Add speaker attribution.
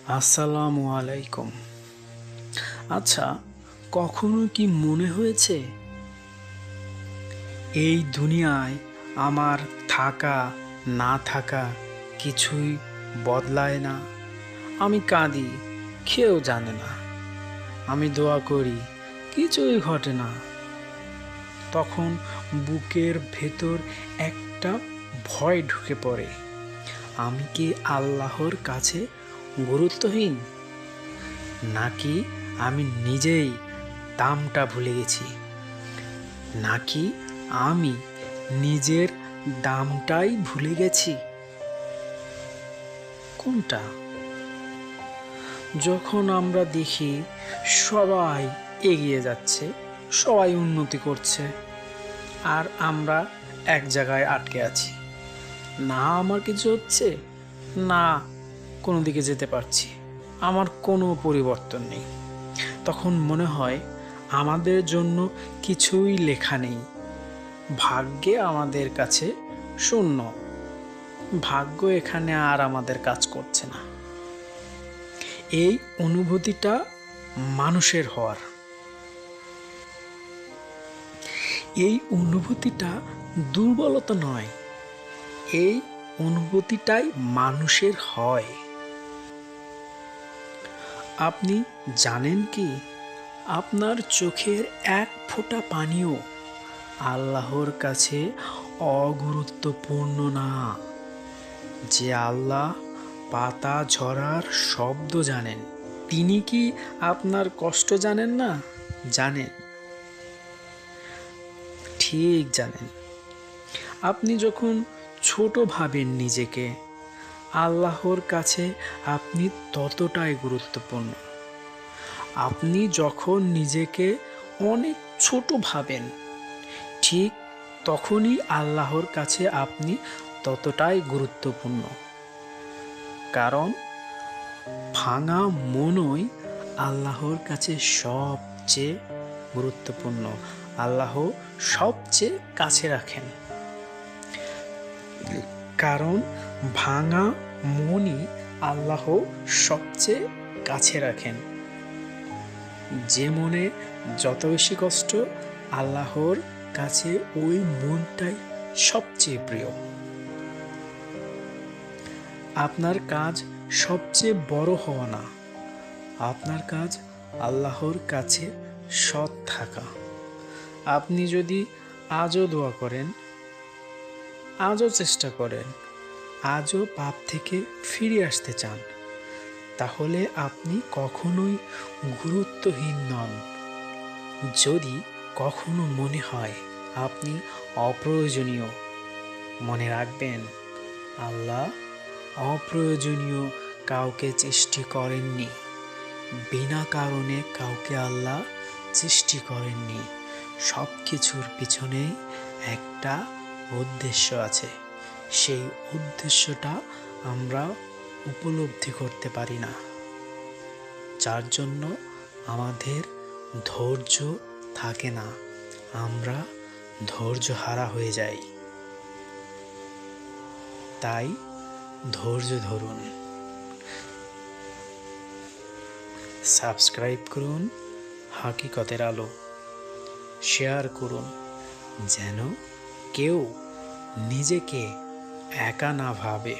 Speaker 1: আসসালামু আলাইকুম। আচ্ছা, কখনো কি মনে হয়েছে এই দুনিয়ায় আমার থাকা না থাকা কিছুই বদলায় না? আমি কাঁদি, কেউ জানে না। আমি দোয়া করি, কিছুই ঘটে না। তখন বুকের ভেতর একটা ভয় ঢুকে পড়ে। আমি কি আল্লাহর কাছে গুরুত্বহীন, নাকি আমি নিজেই দামটা ভুলে গেছি, নাকি আমি নিজের দামটাই ভুলে গেছি? কোনটা? যখন আমরা দেখি সবাই এগিয়ে যাচ্ছে, সবাই উন্নতি করছে, আর আমরা এক জায়গায় আটকে আছি, না আমার কিছু হচ্ছে, না কোনো দিকে যেতে পারছি, আমার কোনো পরিবর্তন নেই। তখন মনে হয় আমাদের জন্য কিছুই লেখা নেই, ভাগ্যে আমাদের কাছে শূন্য, ভাগ্য এখানে আর আমাদের কাজ করছে না। এই অনুভূতিটা মানুষের হওয়ার, এই অনুভূতিটা দুর্বলতা নয়, এই অনুভূতিটাই মানুষের হয়। আপনি জানেন কি, আপনার চোখের এক ফোঁটা পানিও আল্লাহর কাছে অগুরুত্বপূর্ণ না। যে আল্লাহ পাতা ঝরার শব্দ জানেন, তিনি কি আপনার কষ্ট জানেন না? জানেন, ঠিক জানেন। আপনি যখন ছোট ভাবেন নিজেকে, আল্লাহর কাছে আপনি ততটাই গুরুত্বপূর্ণ। আপনি যখন নিজেকে অনেক ছোট ভাবেন, ঠিক তখনই আল্লাহর কাছে আপনি ততটাই গুরুত্বপূর্ণ। কারণ ভাঙা মনই আল্লাহর কাছে সবচেয়ে গুরুত্বপূর্ণ, আল্লাহ সবচেয়ে কাছে রাখেন। কারণ ভাঙা মনই আল্লাহ সবচেয়ে কাছে রাখেন। যে মনে যত বেশি কষ্ট, আল্লাহর কাছে ওই মনটাই সবচেয়ে প্রিয়। আপনার কাজ সবচেয়ে বড় হওয়া না, আপনার কাজ আল্লাহর কাছে সৎ থাকা। আপনি যদি আজও দোয়া করেন, আজও চেষ্টা করেন, আজও পাপ থেকে ফিরে আসতে চান, তাহলে আপনি কখনোই গুরুত্বহীন নন। যদি কখনো মনে হয় আপনি অপ্রয়োজনীয়, মনে রাখবেন আল্লাহ অপ্রয়োজনীয় কাউকে সৃষ্টি করেননি, বিনা কারণে কাউকে আল্লাহ সৃষ্টি করেননি। সব কিছুর পিছনেই একটা উদ্দেশ্য আছে, সেই উদ্দেশ্যটা আমরা উপলব্ধি করতে পারি না, যার জন্য আমাদের ধৈর্য থাকে না, আমরা ধৈর্য হারা হয়ে যাই। তাই ধৈর্য ধরুন, সাবস্ক্রাইব করুন হাকিকতের আলো, শেয়ার করুন, যেন কেউ নিজেকে একা না ভাবে।